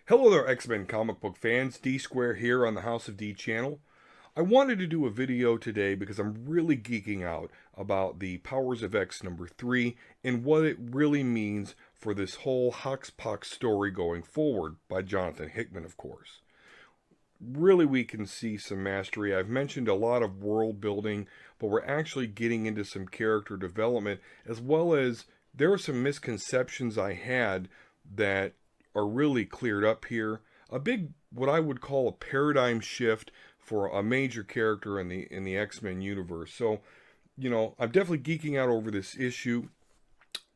Hello there, X-Men comic book fans. D Square here on the House of D channel. I wanted to do a video today because I'm really geeking out about the Powers of X number 3 and what it really means for this whole Hoxpox story going forward by Jonathan Hickman, of course. Really, we can see some mastery. I've mentioned a lot of world building, but we're actually getting into some character development, as well as there are some misconceptions I had that are really cleared up here. A big, what I would call a paradigm shift for a major character in the X-Men universe. So, I'm definitely geeking out over this issue,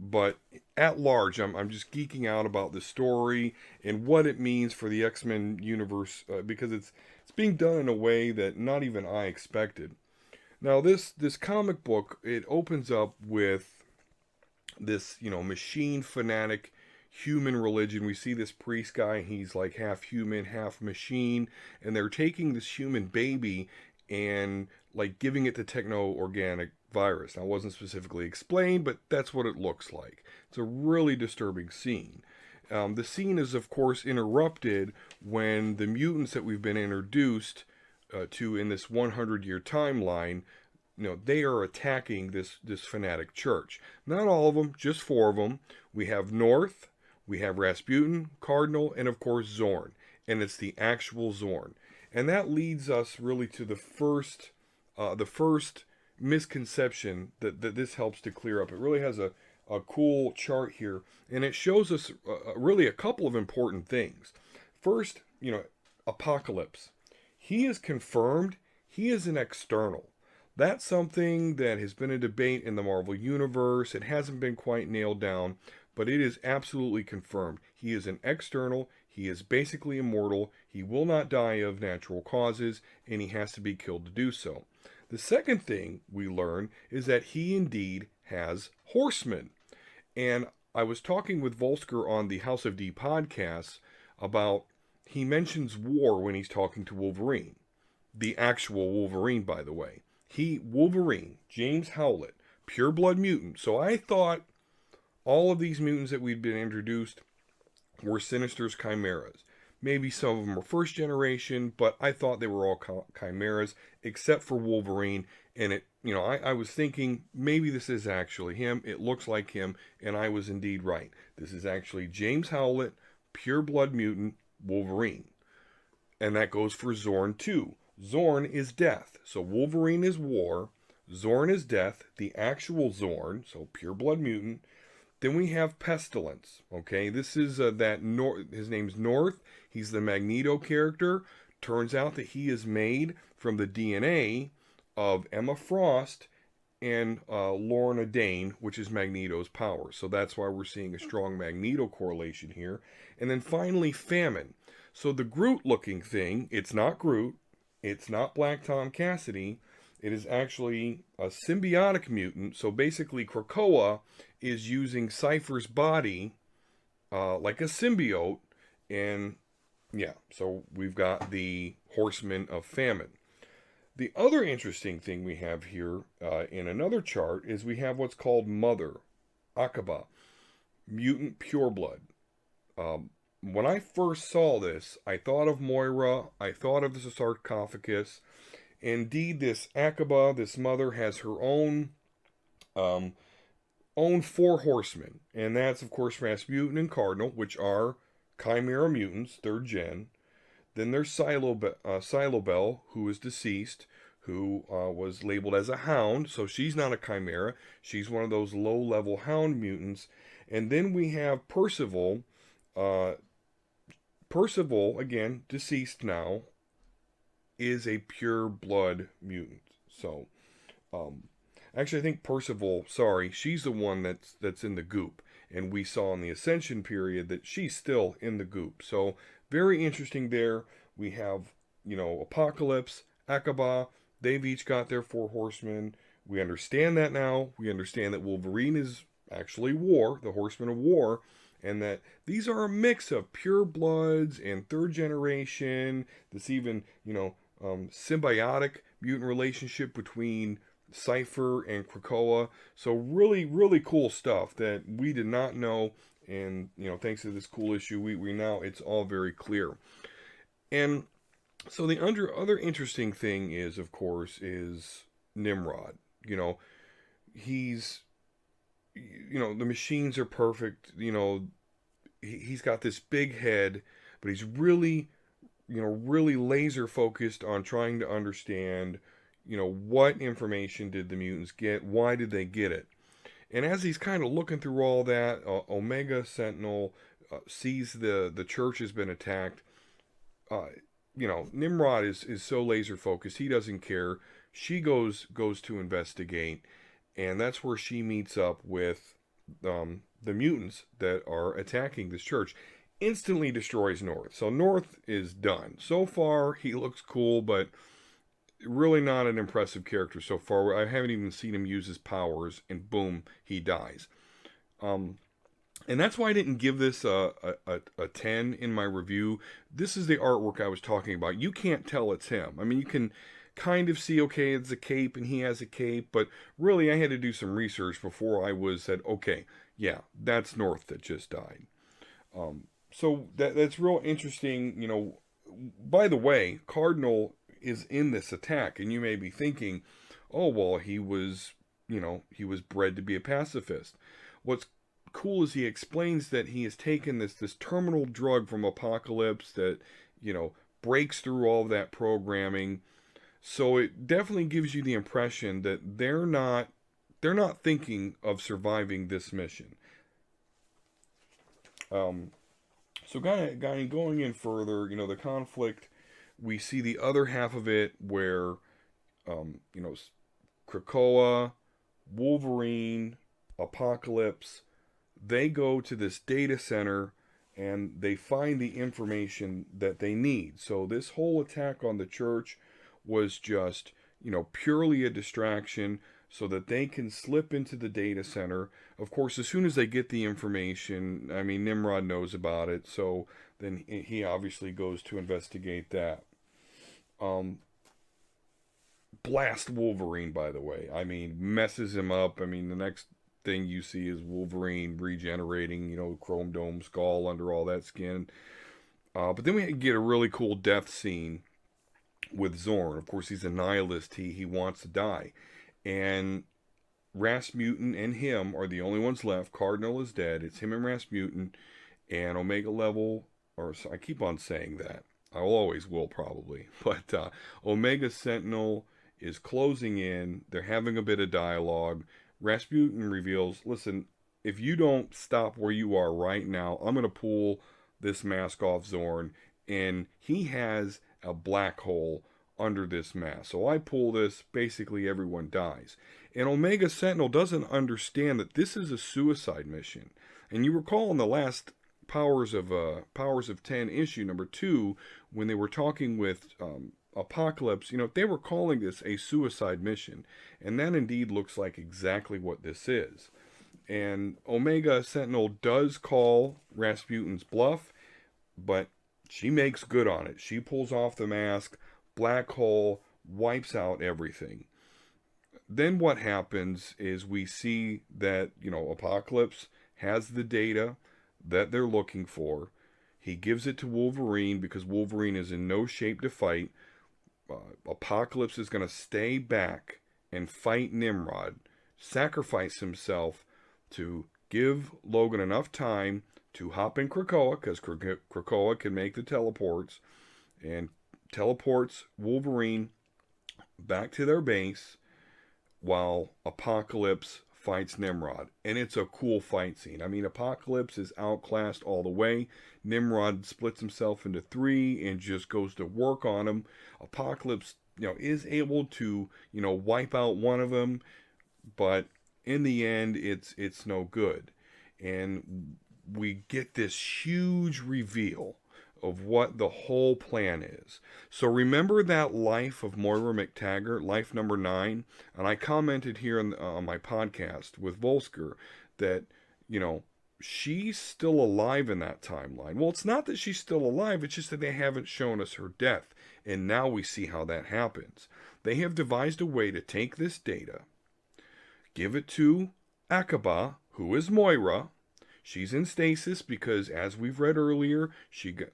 but at large, I'm just geeking out about the story and what it means for the X-Men universe, because it's being done in a way that not even I expected. Now, this comic book, it opens up with this machine fanatic human religion. We see this priest guy, he's like half human, half machine, and they're taking this human baby and like giving it the techno organic virus. Now, it wasn't specifically explained, but that's what it looks like. It's a really disturbing scene. The scene is, of course, interrupted when the mutants that we've been introduced to in this 100-year timeline, they are attacking this fanatic church. Not all of them, just four of them. We have North, we have Rasputin, Cardinal, and of course Zorn. And it's the actual Zorn. And that leads us really to the first misconception that this helps to clear up. It really has a cool chart here, and it shows us really a couple of important things. First, Apocalypse. He is confirmed. He is an external. That's something that has been a debate in the Marvel Universe. It hasn't been quite nailed down, but it is absolutely confirmed. He is an external. He is basically immortal. He will not die of natural causes, and he has to be killed to do so. The second thing we learn is that he indeed has horsemen. And I was talking with Volsker on the House of D podcast about, he mentions war when he's talking to Wolverine. The actual Wolverine, by the way. Wolverine, James Howlett, pure blood mutant. So I thought all of these mutants that we'd been introduced were Sinister's chimeras. Maybe some of them were first generation, but I thought they were all chimeras, except for Wolverine. And I was thinking maybe this is actually him. It looks like him, and I was indeed right. This is actually James Howlett, pure blood mutant, Wolverine. And that goes for Zorn too. Zorn is death. So Wolverine is war. Zorn is death, the actual Zorn, so pure blood mutant. Then we have Pestilence. Okay, this is his name's North. He's the Magneto character. Turns out that he is made from the DNA of Emma Frost and Lorna Dane, which is Magneto's power. So that's why we're seeing a strong Magneto correlation here. And then finally, Famine. So the Groot-looking thing, it's not Groot. It's not Black Tom Cassidy. It is actually a symbiotic mutant. So basically, Krakoa is using Cypher's body like a symbiote. And yeah, so we've got the Horsemen of Famine. The other interesting thing we have here in another chart is we have what's called Mother, Akaba, mutant pureblood. When I first saw this, I thought of Moira, I thought of the sarcophagus. Indeed, this Akaba, this mother, has her own four horsemen, and that's of course Rasputin and Cardinal, which are Chimera mutants, third gen. Then there's Silobel, who is deceased, who was labeled as a hound, so she's not a chimera. She's one of those low-level hound mutants. And then we have Percival. Percival, again, deceased now, is a pure blood mutant. So, actually, I think Percival, sorry, she's the one that's in the goop. And we saw in the Ascension period that she's still in the goop. So, very interesting there. We have, Apocalypse, Akaba, they've each got their four horsemen. We understand that now. We understand that Wolverine is actually War, the horseman of war, and that these are a mix of pure bloods and third generation. This even, symbiotic mutant relationship between Cypher and Krakoa. So really, really cool stuff that we did not know. And, thanks to this cool issue, we now, it's all very clear. And so the other interesting thing is, of course, is Nimrod. You know, he's, the machines are perfect. He's got this big head, but he's really, really laser focused on trying to understand, what information did the mutants get? Why did they get it? And as he's kind of looking through all that, Omega Sentinel sees the church has been attacked. Uh, Nimrod is so laser focused, he doesn't care. She goes to investigate, and that's where she meets up with the mutants that are attacking this church. Instantly destroys North. So North is done. So far, he looks cool, but really not an impressive character so far. I haven't even seen him use his powers, and boom, he dies. Um, and that's why I didn't give this a 10 in my review. This is the artwork I was talking about. You can't tell it's him. I mean, you can kind of see, okay, it's a cape and he has a cape, but really I had to do some research before I was said, okay, yeah, that's North that just died. So that's real interesting. By the way, Cardinal is in this attack, and you may be thinking, oh, well, he was bred to be a pacifist. What's cool is he explains that he has taken this terminal drug from Apocalypse that, breaks through all of that programming. So it definitely gives you the impression that they're not thinking of surviving this mission. Um, so going in further, the conflict, we see the other half of it where, um, you know, Krakoa, Wolverine, Apocalypse, they go to this data center and they find the information that they need. So this whole attack on the church was just, purely a distraction so that they can slip into the data center. Of course, as soon as they get the information, I mean, Nimrod knows about it, so then he obviously goes to investigate that. Um, Blast Wolverine, by the way. I mean, messes him up. I mean, the next thing you see is Wolverine regenerating, Chrome Dome skull under all that skin. But then we get a really cool death scene with Zorn. Of course, he's a nihilist. He wants to die. And Rasputin and him are the only ones left. Cardinal is dead. It's him and Rasputin. And Omega Level, or I keep on saying that. I always will probably. But Omega Sentinel is closing in. They're having a bit of dialogue. Rasputin reveals, listen, if you don't stop where you are right now, I'm going to pull this mask off Zorn. And he has a black hole under this mask. So I pull this, basically everyone dies. And Omega Sentinel doesn't understand that this is a suicide mission. And you recall in the last Powers of 10 issue number 2, when they were talking with Apocalypse, they were calling this a suicide mission. And that indeed looks like exactly what this is. And Omega Sentinel does call Rasputin's bluff, but she makes good on it. She pulls off the mask, black hole, wipes out everything. Then what happens is we see that, Apocalypse has the data that they're looking for. He gives it to Wolverine because Wolverine is in no shape to fight. Apocalypse is going to stay back and fight Nimrod, sacrifice himself to give Logan enough time to hop in Krakoa, because Krakoa can make the teleports, and teleports Wolverine back to their base while Apocalypse fights Nimrod. And it's a cool fight scene. I mean, Apocalypse is outclassed all the way. Nimrod splits himself into 3 and just goes to work on him. Apocalypse, is able to, wipe out one of them, but in the end, it's no good. And we get this huge reveal of what the whole plan is. So remember that life of Moira McTaggart, life number 9? And I commented here on my podcast with Volsker that, she's still alive in that timeline. Well, it's not that she's still alive, it's just that they haven't shown us her death. And now we see how that happens. They have devised a way to take this data, give it to Akaba, who is Moira. She's in stasis because, as we've read earlier,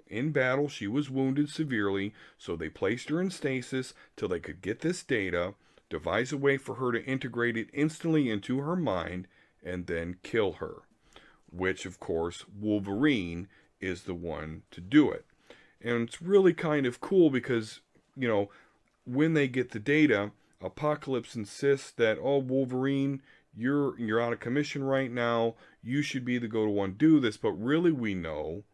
in battle she was wounded severely, so they placed her in stasis till they could get this data, devise a way for her to integrate it instantly into her mind, and then kill her. Which, of course, Wolverine is the one to do it. And it's really kind of cool because, when they get the data, Apocalypse insists that, oh, Wolverine, you're out of commission right now. You should be the go-to-one to do this. But really, we know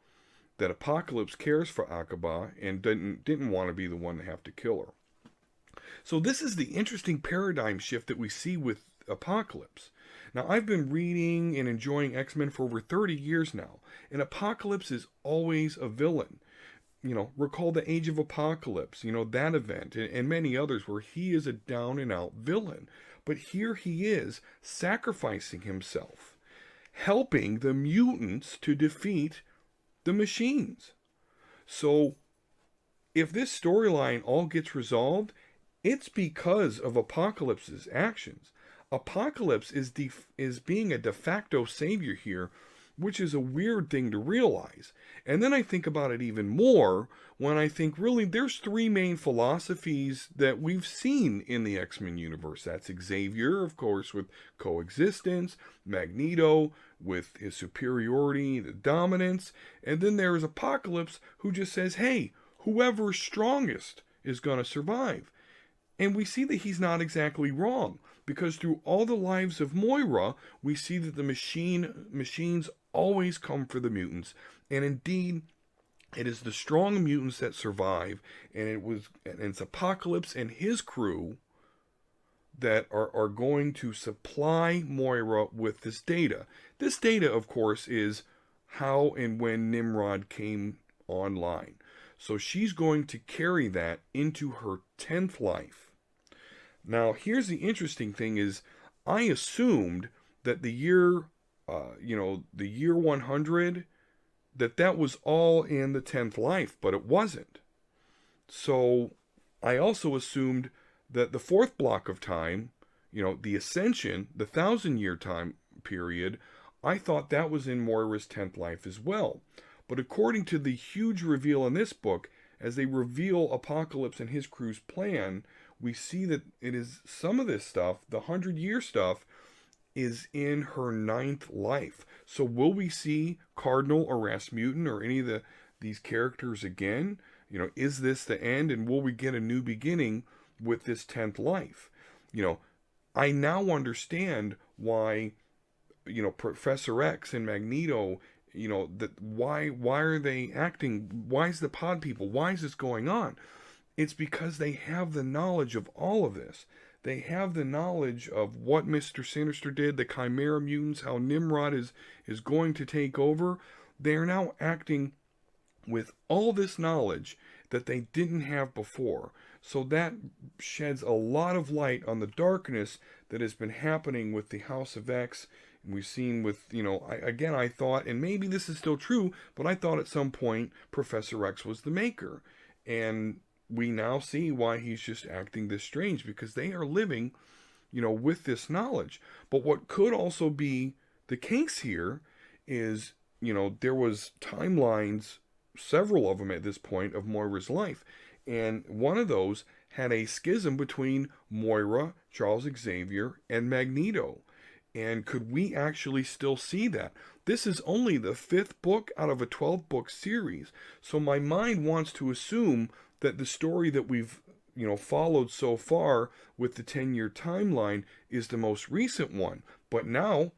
that Apocalypse cares for Akaba and didn't want to be the one to have to kill her. So this is the interesting paradigm shift that we see with Apocalypse. Now, I've been reading and enjoying X-Men for over 30 years now, and Apocalypse is always a villain. Recall the Age of Apocalypse, that event, and many others where he is a down-and-out villain. But here he is, sacrificing himself, helping the mutants to defeat the machines. So, if this storyline all gets resolved, it's because of Apocalypse's actions. Apocalypse is being a de facto savior here, which is a weird thing to realize. And then I think about it even more when I think, really, there's three main philosophies that we've seen in the X-Men universe. That's Xavier, of course, with coexistence, Magneto with his superiority, the dominance, and then there's Apocalypse, who just says, hey, whoever's strongest is going to survive. And we see that he's not exactly wrong, because through all the lives of Moira, we see that the machines always come for the mutants. And indeed, it is the strong mutants that survive, and it's Apocalypse and his crew that are going to supply Moira with this data. This data, of course, is how and when Nimrod came online. So she's going to carry that into her 10th life. Now, here's the interesting thing is, I assumed that the year 100, that was all in the 10th life, but it wasn't. So, I also assumed that the fourth block of time, the Ascension, the 1,000-year time period, I thought that was in Moira's 10th life as well. But according to the huge reveal in this book, as they reveal Apocalypse and his crew's plan, we see that it is some of this stuff, the 100-year stuff, is in her 9th life. So will we see Cardinal or Rasputin or any of these characters again? Is this the end, and will we get a new beginning with this 10th life? I now understand why, Professor X and Magneto, that why are they acting? Why is the pod people? Why is this going on? It's because they have the knowledge of all of this. They have the knowledge of what Mr. Sinister did, the Chimera mutants, how Nimrod is going to take over. They are now acting with all this knowledge that they didn't have before. So that sheds a lot of light on the darkness that has been happening with the House of X. And we've seen with, I thought, and maybe this is still true, but I thought at some point Professor X was the maker. And we now see why he's just acting this strange, because they are living, with this knowledge. But what could also be the case here is, there was timelines, several of them at this point, of Moira's life. And one of those had a schism between Moira, Charles Xavier, and Magneto. And could we actually still see that? This is only the 5th book out of a 12-book series. So my mind wants to assume that the story that we've followed so far with the 10-year timeline is the most recent one. But now,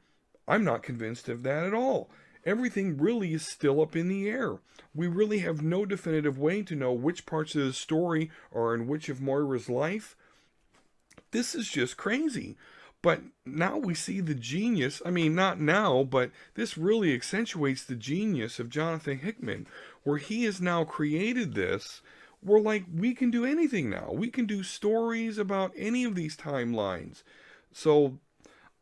I'm not convinced of that at all. Everything really is still up in the air. We really have no definitive way to know which parts of the story are in which of Moira's life. This is just crazy. But now we see the genius, not now, but this really accentuates the genius of Jonathan Hickman, where he has now created this. We're like, we can do anything now. We can do stories about any of these timelines. So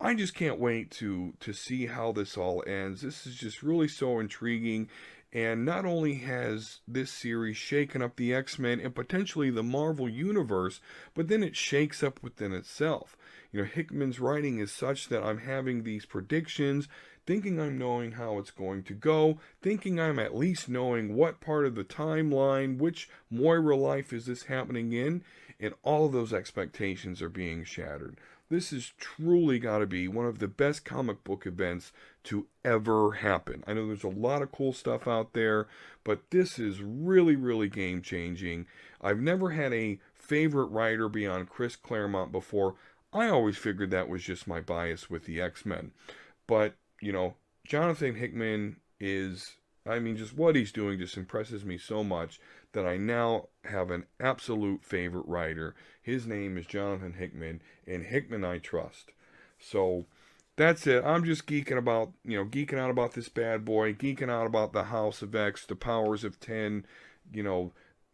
I just can't wait to see how this all ends. This is just really so intriguing. And not only has this series shaken up the X-Men and potentially the Marvel Universe, but then it shakes up within itself. Hickman's writing is such that I'm having these predictions thinking I'm knowing how it's going to go, thinking I'm at least knowing what part of the timeline, which Moira life is this happening in, and all of those expectations are being shattered. This has truly got to be one of the best comic book events to ever happen. I know there's a lot of cool stuff out there, but this is really, really game changing. I've never had a favorite writer beyond Chris Claremont before. I always figured that was just my bias with the X-Men. But, Jonathan Hickman is, just what he's doing just impresses me so much that I now have an absolute favorite writer. His name is Jonathan Hickman, and Hickman I trust. So that's it. I'm just geeking out about this bad boy, geeking out about the House of X, the Powers of 10,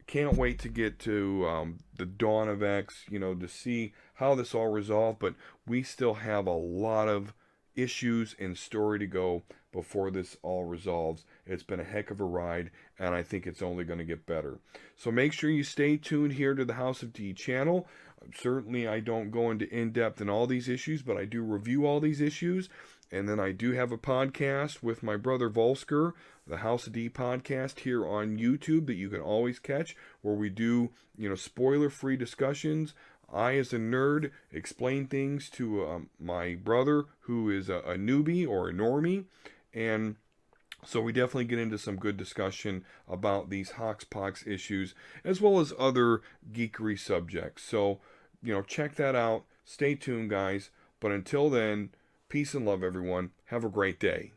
can't wait to get to the Dawn of X, to see how this all resolved. But we still have a lot of issues and story to go before this all resolves. It's been a heck of a ride, and I think it's only going to get better. So make sure you stay tuned here to the House of D channel. Certainly, I don't go into in-depth in all these issues, but I do review all these issues. And then I do have a podcast with my brother Volsker, the House of D podcast here on YouTube that you can always catch, where we do, spoiler-free discussions. I, as a nerd, explain things to my brother who is a newbie or a normie. And so we definitely get into some good discussion about these Hoxpox issues, as well as other geekery subjects. So, check that out. Stay tuned, guys. But until then, peace and love, everyone. Have a great day.